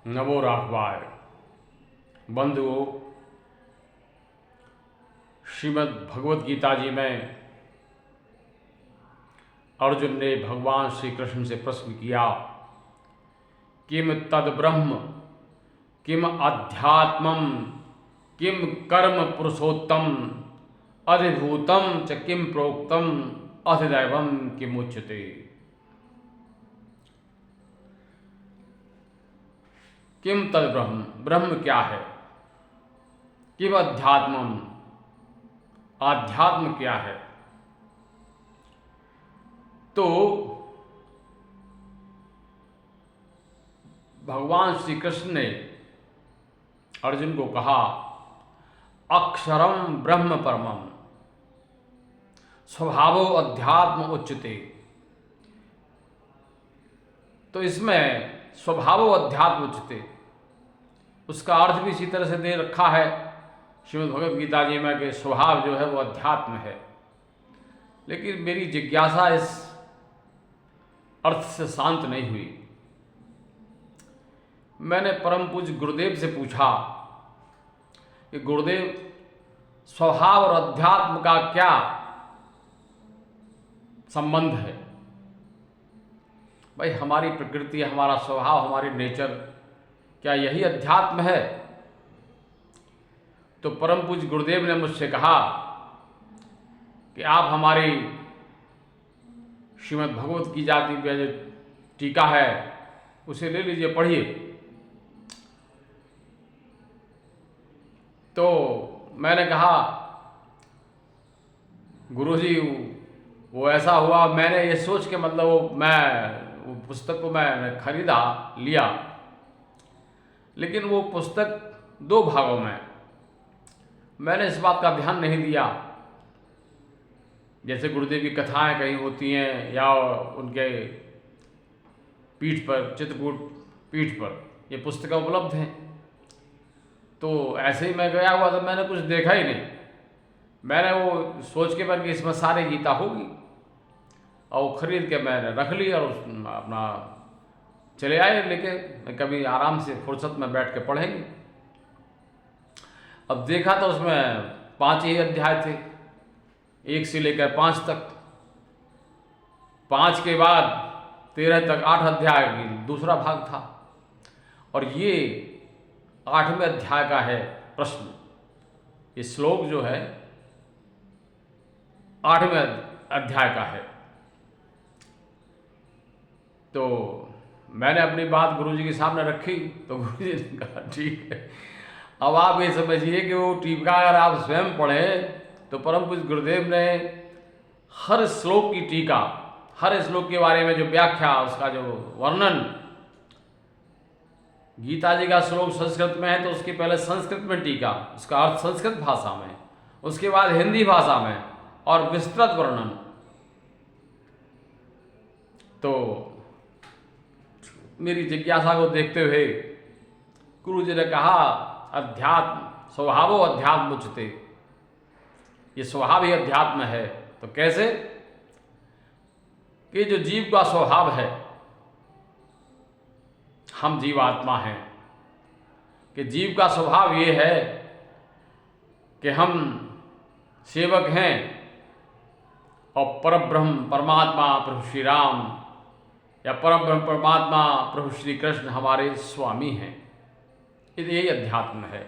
नमो राघवाय। बंधुओं, श्रीमद् भगवत गीता जी में अर्जुन ने भगवान श्री कृष्ण से प्रश्न किया, किम तद ब्रह्म, किम अध्यात्मम, किम कर्म पुरुषोत्तम, अधिभूतम च किम प्रोक्तम, अधिदैवम किमुच्यते। किम तद ब्रह्म, ब्रह्म क्या है? किम अध्यात्मम, आध्यात्म क्या है? तो भगवान श्री कृष्ण ने अर्जुन को कहा, अक्षरम ब्रह्म परमम स्वभावो अध्यात्म उच्यते। तो इसमें स्वभावो अध्यात्म उच्यते, उसका अर्थ भी इसी तरह से दे रखा है श्रीमद् भगवत गीता जी में कि स्वभाव जो है वो अध्यात्म है। लेकिन मेरी जिज्ञासा इस अर्थ से शांत नहीं हुई। मैंने परम पूज्य गुरुदेव से पूछा कि गुरुदेव, स्वभाव और अध्यात्म का क्या संबंध है? भाई, हमारी प्रकृति, हमारा स्वभाव, हमारी नेचर, क्या यही अध्यात्म है? तो परम पूज्य गुरुदेव ने मुझसे कहा कि आप हमारी श्रीमद् भगवत की जाति पे जो टीका है उसे ले लीजिए, पढ़िए। तो मैंने कहा, गुरुजी वो ऐसा हुआ, मैंने ये सोच के मतलब वो पुस्तक को मैंने खरीदा, लिया, लेकिन वो पुस्तक 2 भागों में, मैंने इस बात का ध्यान नहीं दिया। जैसे गुरुदेव की कथाएं कहीं होती हैं या उनके पीठ पर, चित्रकूट पीठ पर ये पुस्तकें उपलब्ध हैं, तो ऐसे ही मैं गया हुआ था, मैंने कुछ देखा ही नहीं। मैंने वो सोच के कि इसमें सारी गीता होगी, और वो खरीद के मैंने रख ली और अपना चले आए लेके, कभी आराम से फुर्सत में बैठ के पढ़ेंगे। अब देखा तो उसमें 5 ही अध्याय थे, 1 से लेकर 5 तक। 5 के बाद 13 तक 8 अध्याय की दूसरा भाग था, और ये 8वें अध्याय का है प्रश्न। ये श्लोक जो है 8वें अध्याय का है। तो मैंने अपनी बात गुरुजी के सामने रखी, तो गुरुजी ने कहा, ठीक है। अब आप ये समझिए कि वो टीका अगर आप स्वयं पढ़ें तो परम पूज्य गुरुदेव ने हर श्लोक की टीका, हर श्लोक के बारे में जो व्याख्या, उसका जो वर्णन, गीता जी का श्लोक संस्कृत में है तो उसके पहले संस्कृत में टीका, उसका अर्थ संस्कृत भाषा में, उसके बाद हिंदी भाषा में, और विस्तृत वर्णन। तो मेरी जिज्ञासा को देखते हुए गुरु जी ने कहा, अध्यात्म स्वभावो अध्यात्म उच्यते, ये स्वभाव ही अध्यात्म है। तो कैसे? कि जो जीव का स्वभाव है, हम जीवात्मा हैं, कि जीव का स्वभाव ये है कि हम सेवक हैं और परब्रह्म परमात्मा प्रभु श्री राम या परब्रह्म परमात्मा प्रभु श्री कृष्ण हमारे स्वामी हैं। यही अध्यात्म है।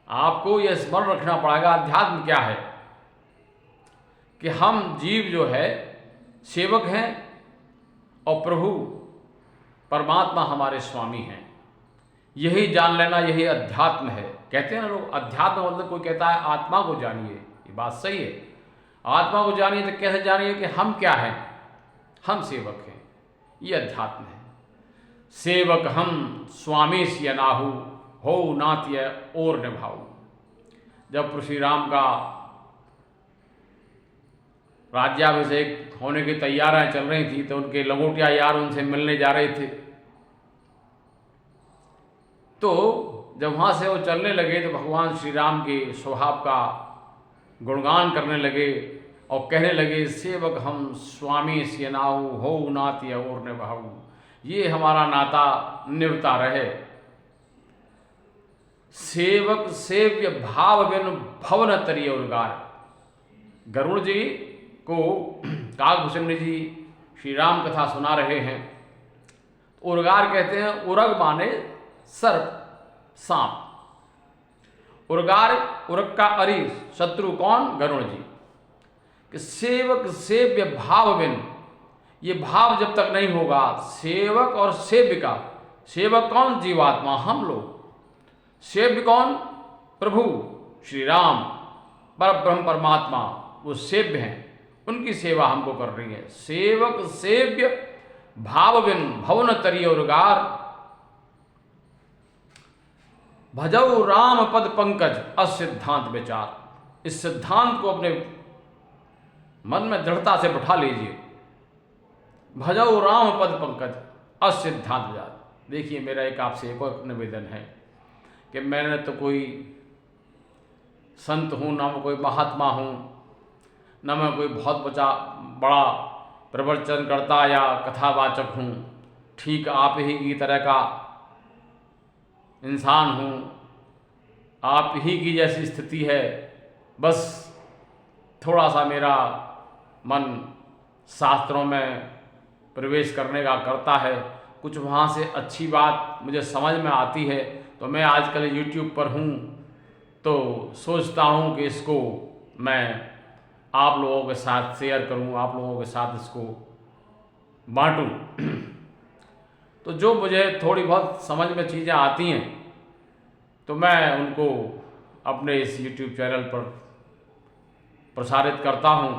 आपको यह स्मरण रखना पड़ेगा, अध्यात्म क्या है? कि हम जीव जो है सेवक हैं और प्रभु परमात्मा हमारे स्वामी हैं। यही जान लेना, यही अध्यात्म है। कहते हैं ना लोग, अध्यात्म मतलब कोई कहता है आत्मा को जानिए, ये बात सही है। आत्मा को जानिए तो कैसे जानिए कि हम क्या हैं? हम सेवक हैं, ये अध्यात्म है। सेवक हम स्वामी सिय नाहु, हो नात्य और निभाऊ। जब प्रभु श्री राम का राज्याभिषेक होने की तैयारियां चल रही थी तो उनके लंगोटिया यार उनसे मिलने जा रहे थे। तो जब वहाँ से वो चलने लगे तो भगवान श्री राम के स्वभाव का गुणगान करने लगे और कहने लगे, सेवक हम स्वामी सिय नाहु, हो नात्य और निभाऊ। ये हमारा नाता निभता रहे। सेवक सेव्य भाव बिन भवन तरिय उर्गार। गरुड़ जी को काकभूषण जी श्री राम कथा सुना रहे हैं। उर्गार कहते हैं, उरग माने सर्प, सांप। उर्गार, उरग का अरि, शत्रु कौन? गरुड़ जी। कि सेवक सेव्य भाव बिन, ये भाव जब तक नहीं होगा, सेवक और सेव्य का, सेवक कौन? जीवात्मा, हम लोग। सेव्य कौन? प्रभु श्री राम, परब्रह्म परमात्मा, वो सेव्य हैं, उनकी सेवा हमको कर रही है। सेवक सेव्य भाव बिन भवन तरिय उर्गार। भजऊ राम पद पंकज असिद्धांत विचार। इस सिद्धांत को अपने मन में दृढ़ता से बैठा लीजिए। भजऊ राम पद पंकज असिद्धांत विचार। देखिए, मेरा एक आपसे एक और निवेदन है कि मैंने तो कोई संत हूँ, ना मैं कोई महात्मा हूँ, ना मैं कोई बहुत बड़ा प्रवचनकर्ता या कथावाचक हूँ। ठीक आप ही की तरह का इंसान हूँ, आप ही की जैसी स्थिति है। बस थोड़ा सा मेरा मन शास्त्रों में प्रवेश करने का करता है, कुछ वहाँ से अच्छी बात मुझे समझ में आती है, तो मैं आजकल YouTube पर हूँ, तो सोचता हूँ कि इसको मैं आप लोगों के साथ शेयर करूँ, आप लोगों के साथ इसको बांटूँ। तो जो मुझे थोड़ी बहुत समझ में चीज़ें आती हैं, तो मैं उनको अपने इस YouTube चैनल पर प्रसारित करता हूँ।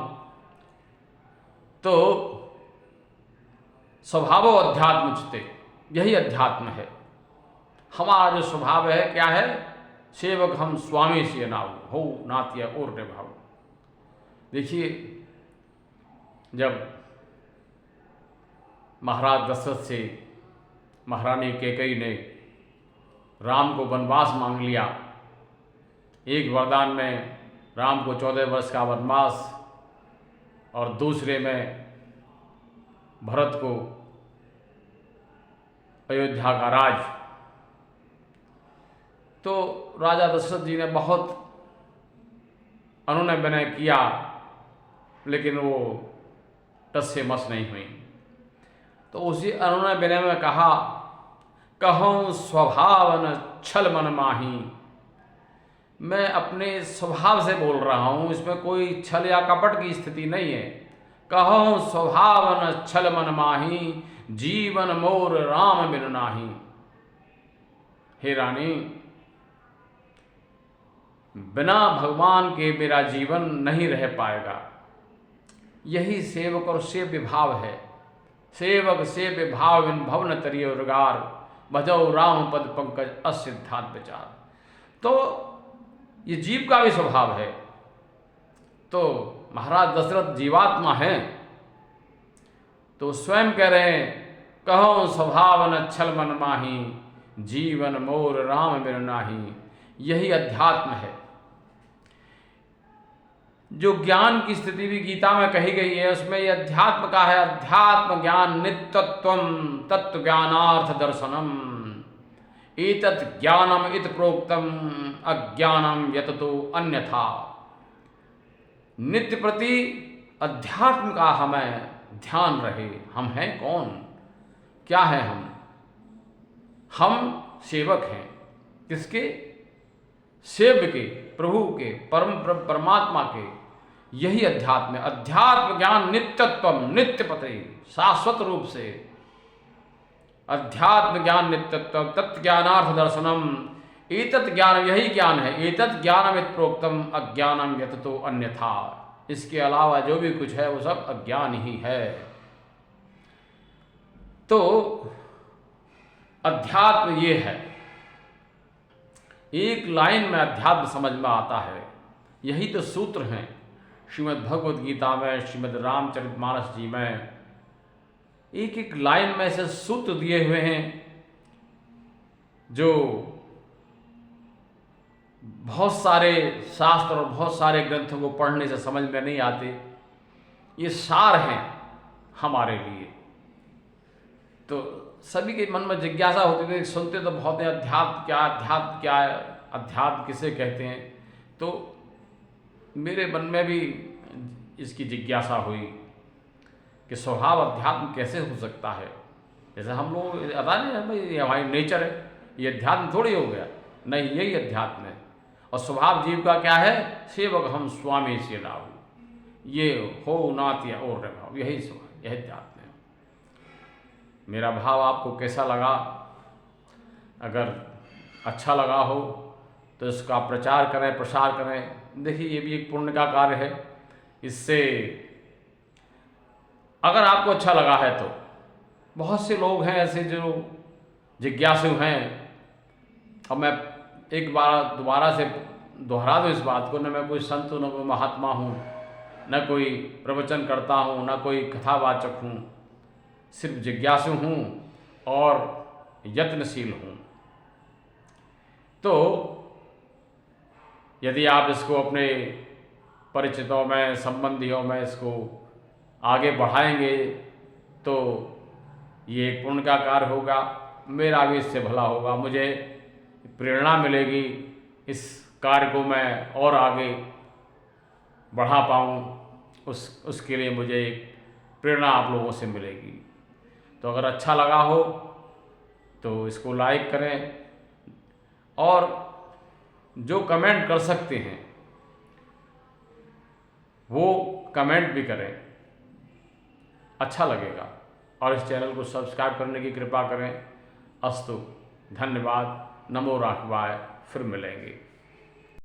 तो स्वभावो अध्यात्म उच्यते, यही अध्यात्म है। हमारा जो स्वभाव है क्या है? सेवक हम स्वामी से नाऊ हो नात्य और निभाओ। देखिए, जब महाराज दशरथ से महारानी कैकेयी ने राम को वनवास मांग लिया, एक वरदान में राम को 14 वर्ष का वनवास और दूसरे में भरत को अयोध्या का राज, तो राजा दशरथ जी ने बहुत अनुनय विनय किया, लेकिन वो टस से मस नहीं हुई। तो उसी अनुनय विनय में कहा, कहूँ स्वभाव न छल मन माही। मैं अपने स्वभाव से बोल रहा हूँ, इसमें कोई छल या कपट की स्थिति नहीं है। कहूँ स्वभाव न छल मन माही, जीवन मोर राम बिन नाही। हे रानी, बिना भगवान के मेरा जीवन नहीं रह पाएगा। यही सेवक और सेव्य भाव है। सेवक सेव्य भाव बिन भवन तरिय उर्गार, भजौ राम पद पंकज असिद्धांत विचार। तो ये जीव का भी स्वभाव है। तो महाराज दशरथ जीवात्मा हैं, तो स्वयं कह रहे हैं, कहो स्वभाव न छल मन माही, जीवन मोर राम बिन नाही। यही अध्यात्म है। जो ज्ञान की स्थिति भी गीता में कही गई है, उसमें ये अध्यात्म का है। अध्यात्म ज्ञान नित्यत्वम तत्व ज्ञानार्थ दर्शनम, एतत् ज्ञानम इत प्रोक्तम अज्ञानम यततो अन्यथा। नित्य प्रति अध्यात्म का हमें ध्यान रहे। हम हैं कौन? क्या है हम? हम सेवक हैं। किसके? सेव्य के, प्रभु के, परम परमात्मा के। यही अध्यात्म है। अध्यात्म ज्ञान नित्यत्वम, नित्य पते, शाश्वत रूप से अध्यात्म ज्ञान नित्यत्व तत्व ज्ञानार्थ दर्शनम। एतत् ज्ञान, यही ज्ञान है। एतत् ज्ञानमित प्रोक्तम अज्ञानम यततो अन्यथा। इसके अलावा जो भी कुछ है वो सब अज्ञान ही है। तो अध्यात्म ये है। एक लाइन में अध्यात्म समझ में आता है। यही तो सूत्र हैं श्रीमद् भगवद गीता में, श्रीमद् रामचरितमानस जी में। एक एक लाइन में से सूत्र दिए हुए हैं जो बहुत सारे शास्त्र और बहुत सारे ग्रंथों को पढ़ने से समझ में नहीं आते। ये सार हैं हमारे लिए। तो सभी के मन में जिज्ञासा होती थी, सुनते तो बहुत है अध्यात्म क्या है, अध्यात्म किसे कहते हैं। तो मेरे मन में भी इसकी जिज्ञासा हुई कि स्वभाव अध्यात्म कैसे हो सकता है। जैसे हम लोग अदा नहीं है भाई, ये हमारी नेचर है, ये अध्यात्म थोड़ी हो गया, नहीं यही अध्यात्म है। और स्वभाव जीव का क्या है, सेवक हम स्वामी से लाऊ, ये हो नात या और भाव, यही स्वभाव, यही अध्यात्म है। मेरा भाव आपको कैसा लगा? अगर अच्छा लगा हो तो इसका प्रचार करें, प्रसार करें। देखिए ये भी एक पुण्य का कार्य है। इससे अगर आपको अच्छा लगा है तो बहुत से लोग हैं ऐसे जो जिज्ञासु हैं। अब मैं एक बार दोबारा से दोहरा दूँ इस बात को, न मैं कोई संत हूँ, न कोई महात्मा हूँ, न कोई प्रवचन करता हूँ, न कोई कथावाचक हूँ, सिर्फ जिज्ञासु हूँ और यत्नशील हूँ। तो यदि आप इसको अपने परिचितों में, संबंधियों में इसको आगे बढ़ाएंगे तो ये एक पुण्य का कार्य होगा, मेरा भी इससे भला होगा, मुझे प्रेरणा मिलेगी, इस कार्य को मैं और आगे बढ़ा पाऊँ, उसके लिए मुझे एक प्रेरणा आप लोगों से मिलेगी। तो अगर अच्छा लगा हो तो इसको लाइक करें, और जो कमेंट कर सकते हैं वो कमेंट भी करें, अच्छा लगेगा। और इस चैनल को सब्सक्राइब करने की कृपा करें। अस्तु, धन्यवाद, नमो राघवाय, फिर मिलेंगे।